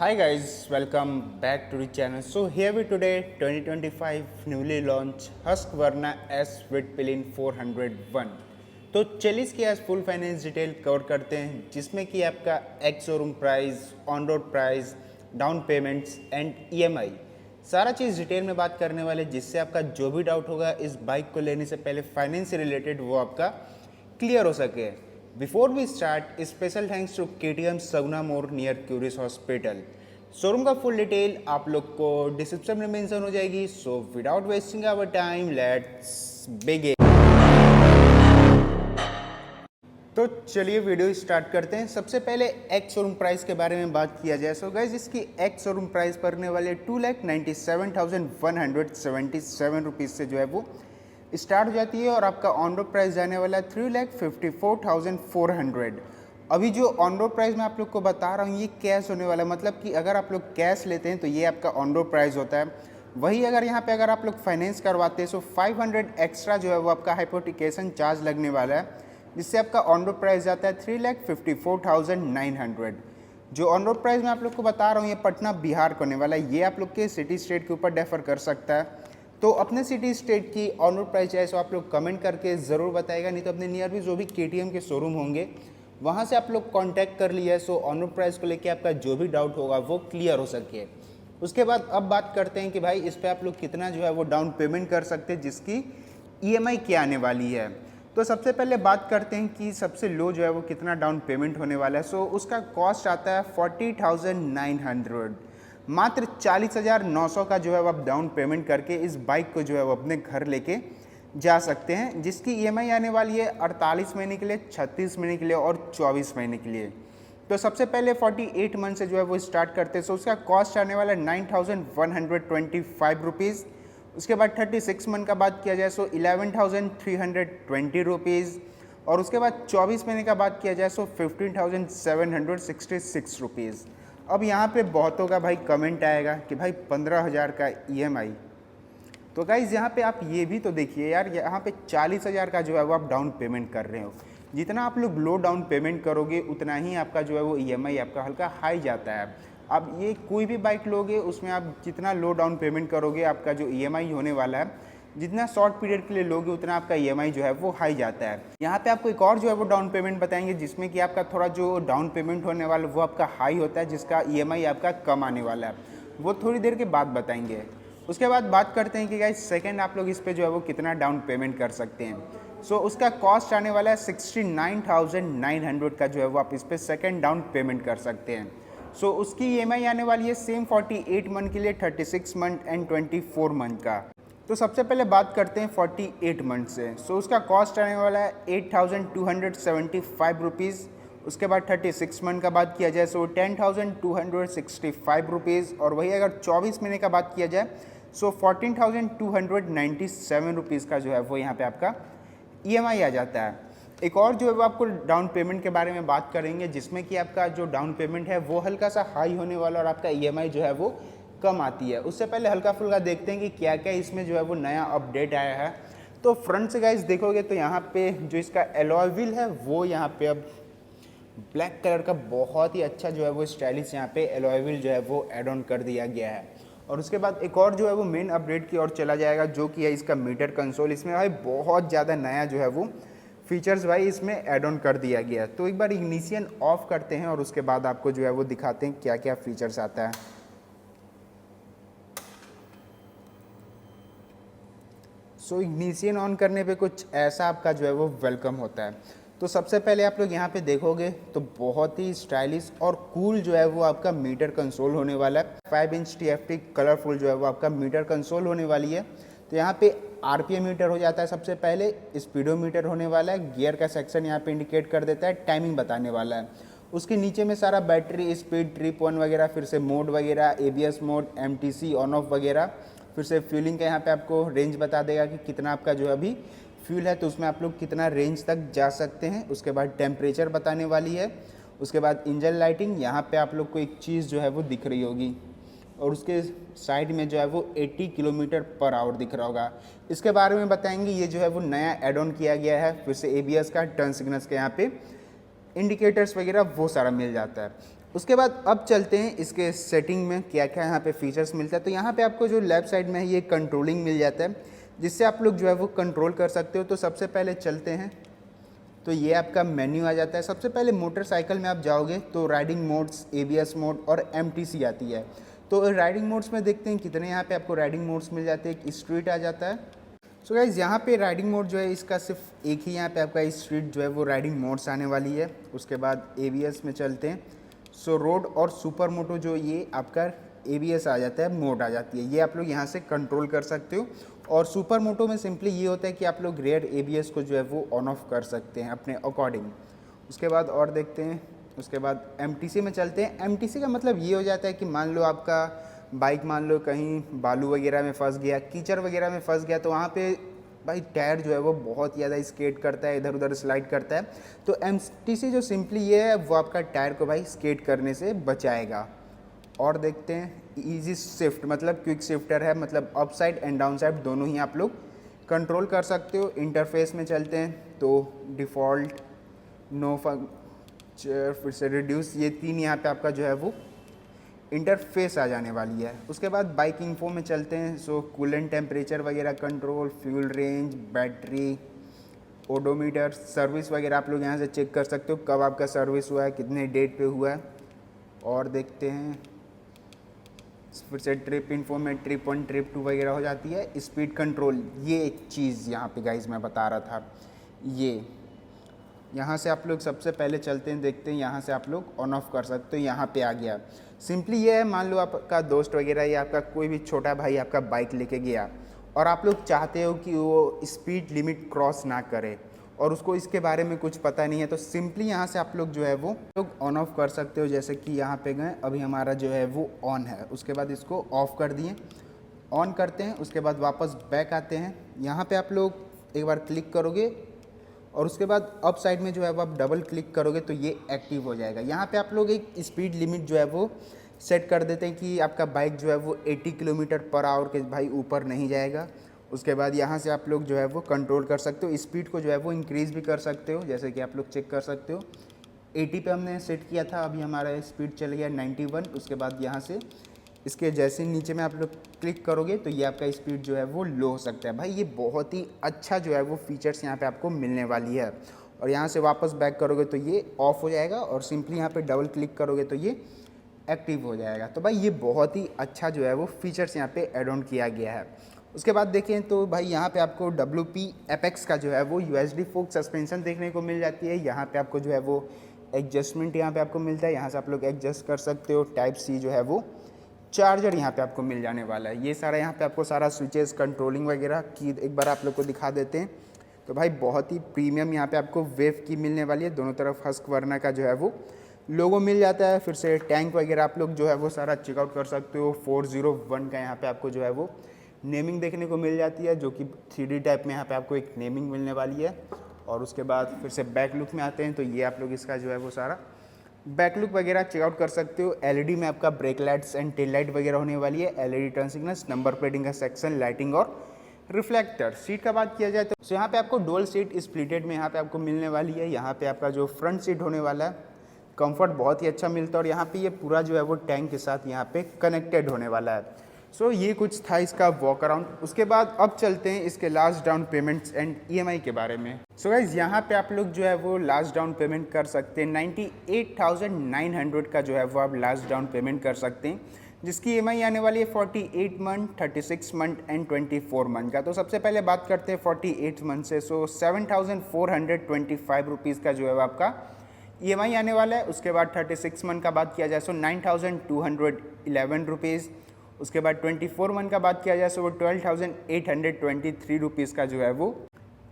Hi guys, welcome back to the channel. So here we today 2025 newly launched Husqvarna S with Pilin 401. तो चलिए इसकी आज full finance detail cover करते हैं जिसमें कि आपका ex showroom price, on road price, down payments and EMI सारा चीज़ डिटेल में बात करने वाले जिससे आपका जो भी डाउट होगा इस बाइक को लेने से पहले फाइनेंस से रिलेटेड वो आपका क्लियर हो सके. Before we start special thanks to KTM Saguna More near curious hospital. Showroom का फुल डिटेल आप लोग को डिस्क्रिप्शन में मेंशन हो जाएगी. So without wasting our time let's begin. तो चलिए वीडियो स्टार्ट करते हैं. सबसे पहले एक्स शोरूम प्राइस के बारे में बात किया जाए. सो गाइज इसकी एक्स शोरूम प्राइस पड़ने वाले 2,97,177 रुपीज़ से जो है वो स्टार्ट हो जाती है और आपका ऑन रोड प्राइस जाने वाला है 3,54,400. अभी जो ऑन रोड प्राइस मैं आप लोग को बता रहा हूँ ये कैश होने वाला है, मतलब कि अगर आप लोग कैश लेते हैं तो ये आपका ऑन रोड प्राइस होता है. वही अगर यहाँ पे अगर आप लोग फाइनेंस करवाते हैं तो 500 एक्स्ट्रा जो है वो आपका हाइपोथिकेशन चार्ज लगने वाला है जिससे आपका ऑन रोड प्राइस जाता है 3,54,900. जो ऑन रोड प्राइस मैं आप लोग को बता रहा हूँ ये पटना बिहार को होने वाला है. ये आप लोग के सिटी स्टेट के ऊपर डिफर कर सकता है. तो अपने सिटी स्टेट की ऑन रोड प्राइस चाहे तो आप लोग कमेंट करके ज़रूर बताएगा, नहीं तो अपने नियर भी जो भी केटीएम के शोरूम होंगे वहाँ से आप लोग कांटेक्ट कर लिया है. सो ऑन रोड प्राइस को लेके आपका जो भी डाउट होगा वो क्लियर हो सके. उसके बाद अब बात करते हैं कि भाई इस पर आप लोग कितना जो है वो डाउन पेमेंट कर सकते हैं जिसकी ईएमआई क्या आने वाली है. तो सबसे पहले बात करते हैं कि सबसे लो जो है वो कितना डाउन पेमेंट होने वाला है. सो उसका कॉस्ट आता है 40,900. मात्र 40,900 का जो है वो आप डाउन पेमेंट करके इस बाइक को जो है वो अपने घर लेके जा सकते हैं जिसकी ईएमआई आने वाली है 48 महीने के लिए, 36 महीने के लिए और 24 महीने के लिए. तो सबसे पहले 48 मंथ से जो है वो स्टार्ट करते हैं. सो उसका कॉस्ट आने वाला है 9,125 रुपीज़. उसके बाद 36 मंथ का बात किया जाए सो 11,320 रुपीज़ और उसके बाद 24 महीने का बात किया जाए सो 15,766 रुपीज़. अब यहाँ पे बहुतों का भाई कमेंट आएगा कि भाई 15,000 का ईएमआई. तो गाइज़ यहाँ पे आप ये भी तो देखिए यार, यहाँ पे 40,000 का जो है वो आप डाउन पेमेंट कर रहे हो. जितना आप लोग लो डाउन पेमेंट करोगे उतना ही आपका जो है वो ईएमआई आपका हल्का हाई जाता है. अब ये कोई भी बाइक लोगे उसमें आप जितना लो डाउन पेमेंट करोगे आपका जो ईएमआई होने वाला है जितना शॉर्ट पीरियड के लिए लोगे उतना आपका ईएमआई जो है वो हाई जाता है. यहाँ पे आपको एक और जो है वो डाउन पेमेंट बताएंगे जिसमें कि आपका थोड़ा जो डाउन पेमेंट होने वाला वो आपका हाई होता है जिसका ईएमआई आपका कम आने वाला है. वो थोड़ी देर के बाद बताएंगे. उसके बाद बात करते हैं कि गाइस सेकंड आप लोग इस पे जो है वो कितना डाउन पेमेंट कर सकते हैं. सो उसका कॉस्ट आने वाला है 69,900 का जो है वो आप इस पे सेकंड डाउन पेमेंट कर सकते हैं. सो उसकी ईएमआई आने वाली है सेम 48 मंथ के लिए, 36 मंथ एंड 24 मंथ का. तो सबसे पहले बात करते हैं 48 मंथ से. सो उसका कॉस्ट आने वाला है 8,275 रुपीज़. उसके बाद 36 मंथ का बात किया जाए सो 10,265 रुपीज़ और वही अगर 24 महीने का बात किया जाए सो 14,297 रुपीज़ का जो है वो यहाँ पे आपका ईएमआई आ जाता है. एक और जो है वो आपको डाउन पेमेंट के बारे में बात करेंगे जिसमें कि आपका जो डाउन पेमेंट है वो हल्का सा हाई होने वाला और आपका ईएमआई जो है वो कम आती है. उससे पहले हल्का फुल्का देखते हैं कि क्या क्या इसमें जो है वो नया अपडेट आया है. तो फ्रंट से गाइस देखोगे तो यहाँ पे जो इसका एलॉय व्हील है वो यहाँ पे अब ब्लैक कलर का बहुत ही अच्छा जो है वो स्टाइलिश यहाँ पे एलॉय व्हील जो है वो एड ऑन कर दिया गया है. और उसके बाद एक और जो है वो मेन अपडेट की ओर चला जाएगा जो कि है इसका मीटर कंसोल. इसमें भाई बहुत ज़्यादा नया जो है वो फीचर्स भाई इसमें एड ऑन कर दिया गया है. तो एक बार इग्निशन ऑफ करते हैं और उसके बाद आपको जो है वो दिखाते हैं क्या क्या फीचर्स आता है. सो इग्निशन ऑन करने पे कुछ ऐसा आपका जो है वो वेलकम होता है. तो सबसे पहले आप लोग यहाँ पे देखोगे तो बहुत ही स्टाइलिश और कूल जो है वो आपका मीटर कंसोल होने वाला है. 5 इंच TFT कलरफुल जो है वो आपका मीटर कंसोल होने वाली है. तो यहाँ पे RPM मीटर हो जाता है सबसे पहले, स्पीडोमीटर होने वाला है, गियर का सेक्शन यहाँ पे इंडिकेट कर देता है, टाइमिंग बताने वाला है. उसके नीचे में सारा बैटरी, स्पीड, ट्रिप वन वगैरह, फिर से मोड वगैरह, ABS mode, MTC on off वगैरह, फिर से फ्यूलिंग का यहाँ पे आपको रेंज बता देगा कि कितना आपका जो अभी फ्यूल है तो उसमें आप लोग कितना रेंज तक जा सकते हैं. उसके बाद टेम्परेचर बताने वाली है. उसके बाद इंजन लाइटिंग, यहाँ पे आप लोग को एक चीज़ जो है वो दिख रही होगी और उसके साइड में जो है वो 80 किलोमीटर पर आवर दिख रहा होगा. इसके बारे में बताएंगे. ये जो है वो नया एड ऑन किया गया है. फिर से ABS का, टर्न सिग्नल्स के यहाँ पे इंडिकेटर्स वगैरह वो सारा मिल जाता है. उसके बाद अब चलते हैं इसके सेटिंग में क्या क्या यहाँ पे फीचर्स मिलता है। तो यहाँ पे आपको जो लेफ्ट साइड में है ये कंट्रोलिंग मिल जाता है, जिससे आप लोग जो है वो कंट्रोल कर सकते हो। तो सबसे पहले चलते हैं, तो ये आपका मेन्यू आ जाता है। सबसे पहले मोटरसाइकिल में आप जाओगे तो राइडिंग मोड्स, ABS मोड और MTC आती है। तो राइडिंग मोड्स में देखते हैं कितने यहाँ पे आपको राइडिंग मोड्स मिल जाते हैं। एक स्ट्रीट आ जाता है। सो गाइज यहाँ पे राइडिंग मोड जो है इसका सिर्फ एक ही यहाँ पे आपका स्ट्रीट जो है वो राइडिंग मोड्स आने वाली है। उसके बाद ABS में चलते हैं। सो रोड और सुपर मोटो जो ये आपका ABS आ जाता है, मोड आ जाती है, ये आप लोग यहाँ से कंट्रोल कर सकते हो। और सुपर मोटो में सिंपली ये होता है कि आप लोग रेयर ABS को जो है वो ऑन ऑफ कर सकते हैं अपने अकॉर्डिंग। उसके बाद और देखते हैं, उसके बाद MTC में चलते हैं। MTC का मतलब ये हो जाता है कि मान लो आपका बाइक मान लो कहीं बालू वगैरह में फंस गया, कीचड़ वगैरह में फंस गया, तो वहाँ पे भाई टायर जो है वो बहुत ज़्यादा स्केट करता है, इधर उधर स्लाइड करता है। तो MTC जो सिंपली ये है वो आपका टायर को भाई स्केट करने से बचाएगा। और देखते हैं इजी शिफ्ट, मतलब क्विक शिफ्टर है, मतलब up side and down side दोनों ही आप लोग कंट्रोल कर सकते हो। इंटरफेस में चलते हैं तो डिफ़ॉल्ट, नो फंक्शन, फिर से रिड्यूस, ये तीन यहाँ पे आपका जो है वो इंटरफेस आ जाने वाली है। उसके बाद बाइक इन्फो में चलते हैं। सो कूलेंट टेम्परेचर वगैरह control, fuel range, battery, odometer, service वगैरह आप लोग यहाँ से चेक कर सकते हो कब आपका सर्विस हुआ है, कितने डेट पे हुआ है। और देखते हैं फिर से ट्रिप इन्फो में ट्रिप 1 ट्रिप 2 वगैरह हो जाती है। स्पीड कंट्रोल, ये एक चीज़ यहाँ पे गाइज मैं बता रहा था, ये यहाँ से आप लोग सबसे पहले चलते हैं, देखते हैं यहाँ से आप लोग ऑन ऑफ कर सकते हो। यहाँ पे आ गया। सिंपली ये है, मान लो आपका दोस्त वगैरह या आपका कोई भी छोटा भाई आपका बाइक लेके गया और आप लोग चाहते हो कि वो स्पीड लिमिट क्रॉस ना करे और उसको इसके बारे में कुछ पता नहीं है, तो सिंपली यहाँ से आप लोग जो है वो लोग ऑन ऑफ कर सकते हो। जैसे कि यहाँ पे गए, अभी हमारा जो है वो ऑन है, उसके बाद इसको ऑफ़ कर दिए, ऑन करते हैं। उसके बाद वापस बैक आते हैं। यहाँ पे आप लोग एक बार क्लिक करोगे और उसके बाद अप साइड में जो है वो आप डबल क्लिक करोगे तो ये एक्टिव हो जाएगा। यहाँ पे आप लोग एक स्पीड लिमिट जो है वो सेट कर देते हैं कि आपका बाइक जो है वो 80 किलोमीटर पर आवर के भाई ऊपर नहीं जाएगा। उसके बाद यहाँ से आप लोग जो है वो कंट्रोल कर सकते हो, स्पीड को जो है वो इंक्रीज़ भी कर सकते हो, जैसे कि आप लोग चेक कर सकते हो। 80 पे हमने सेट किया था, अभी हमारा स्पीड चल गया 91। उसके बाद यहाँ से इसके जैसे नीचे में आप लोग क्लिक करोगे तो ये आपका स्पीड जो है वो लो हो सकता है। भाई ये बहुत ही अच्छा जो है वो फीचर्स यहाँ पे आपको मिलने वाली है। और यहाँ से वापस बैक करोगे तो ये ऑफ हो जाएगा और सिंपली यहाँ पे डबल क्लिक करोगे तो ये एक्टिव हो जाएगा। तो भाई ये बहुत ही अच्छा जो है वो फीचर्स यहाँ पे एड ऑन किया गया है। उसके बाद देखें तो भाई यहाँ पे आपको WP एपेक्स का जो है वो USD फोक सस्पेंशन देखने को मिल जाती है। यहाँ पे आपको जो है वो एडजस्टमेंट यहाँ पे आपको मिलता है, यहाँ से आप लोग एडजस्ट कर सकते हो। टाइप C जो है वो चार्जर यहाँ पे आपको मिल जाने वाला है। ये सारा यहाँ पे आपको सारा स्विचेस, कंट्रोलिंग वगैरह की एक बार आप लोग को दिखा देते हैं। तो भाई बहुत ही प्रीमियम यहाँ पे आपको वेव की मिलने वाली है। दोनों तरफ हस्कवर्ना का जो है वो लोगो मिल जाता है। फिर से टैंक वगैरह आप लोग जो है वो सारा चेकआउट कर सकते हो। 401 का यहाँ पे आपको जो है वो नेमिंग देखने को मिल जाती है, जो कि 3D टाइप में यहाँ पे आपको एक नेमिंग मिलने वाली है। और उसके बाद फिर से बैक लुक में आते हैं तो ये आप लोग इसका जो है वो सारा बैक लुक वगैरह चेकआउट कर सकते हो। LED में आपका break lights and tail light वगैरह होने वाली है। LED turn signals, number plating का सेक्शन, लाइटिंग और रिफ्लेक्टर। सीट का बात किया जाए तो यहाँ पे आपको डुअल सीट स्प्लिटेड में यहाँ पे आपको मिलने वाली है। यहाँ पे आपका जो फ्रंट सीट होने वाला है, कंफर्ट बहुत ही अच्छा मिलता है और यहाँ पे ये पूरा जो है वो टैंक के साथ यहाँ पे कनेक्टेड होने वाला है। सो ये कुछ था इसका वॉक अराउंड। उसके बाद अब चलते हैं इसके last down payments and EMI के बारे में। सो गाइज यहाँ पे आप लोग जो है वो लास्ट डाउन पेमेंट कर सकते हैं 98,900 का जो है वो आप लास्ट डाउन पेमेंट कर सकते हैं, जिसकी EMI आने वाली है 48 मंथ, 36 मंथ एंड 24 मंथ का। तो सबसे पहले बात करते हैं 48 मंथ से। सो 7,425 रुपीज़ का जो है वो आपका EMI आने वाला है। उसके बाद 36 मंथ का बात किया जाए सो 9,211 रुपीज़। उसके बाद 24 मंथ का बात किया जाए सो वो 12,823 रुपीज़ का जो है वो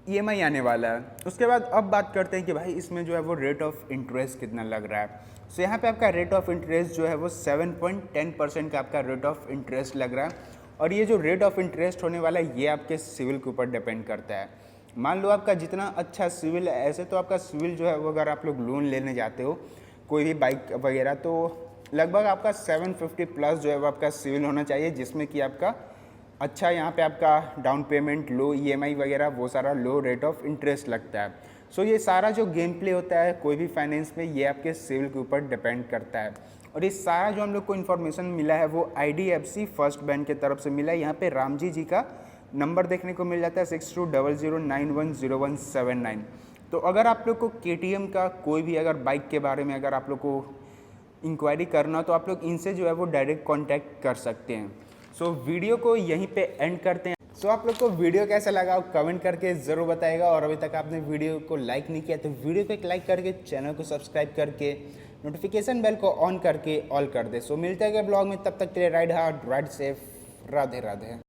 EMI आने वाला है। उसके बाद अब बात करते हैं कि भाई इसमें जो है वो रेट ऑफ इंटरेस्ट कितना लग रहा है। सो यहाँ पे आपका रेट ऑफ इंटरेस्ट जो है वो 7.10% का आपका रेट ऑफ इंटरेस्ट लग रहा है। और ये जो रेट ऑफ इंटरेस्ट होने वाला है ये आपके सिविल के ऊपर डिपेंड करता है। मान लो आपका जितना अच्छा सिविल है, ऐसे तो आपका सिविल जो है वो अगर आप लोग लोन लेने जाते हो कोई भी बाइक वगैरह, तो लगभग आपका 750 प्लस जो है वो आपका सिविल होना चाहिए, जिसमें कि आपका अच्छा यहाँ पे आपका डाउन पेमेंट, लो EMI वगैरह वो सारा लो रेट ऑफ इंटरेस्ट लगता है। सो ये सारा जो गेम प्ले होता है कोई भी फाइनेंस में, ये आपके सिविल के ऊपर डिपेंड करता है। और ये सारा जो हम लोग को इन्फॉर्मेशन मिला है वो IDFC फर्स्ट बैंक की तरफ से मिला है। यहाँ पे रामजी जी का नंबर देखने को मिल जाता है 6200910179। तो अगर आप लोग को KTM का कोई भी अगर बाइक के बारे में अगर आप लोग को इंक्वायरी करना तो आप लोग इनसे जो है वो डायरेक्ट कांटेक्ट कर सकते हैं। सो वीडियो को यहीं पे एंड करते हैं। सो आप लोग को वीडियो कैसा लगा कमेंट करके ज़रूर बताइएगा, और अभी तक आपने वीडियो को लाइक नहीं किया तो वीडियो को एक लाइक करके चैनल को सब्सक्राइब करके नोटिफिकेशन बेल को ऑन करके ऑल कर दे। सो मिलते हैं अगले ब्लॉग में, तब तक के लिए ride hard ride safe, Radhe Radhe.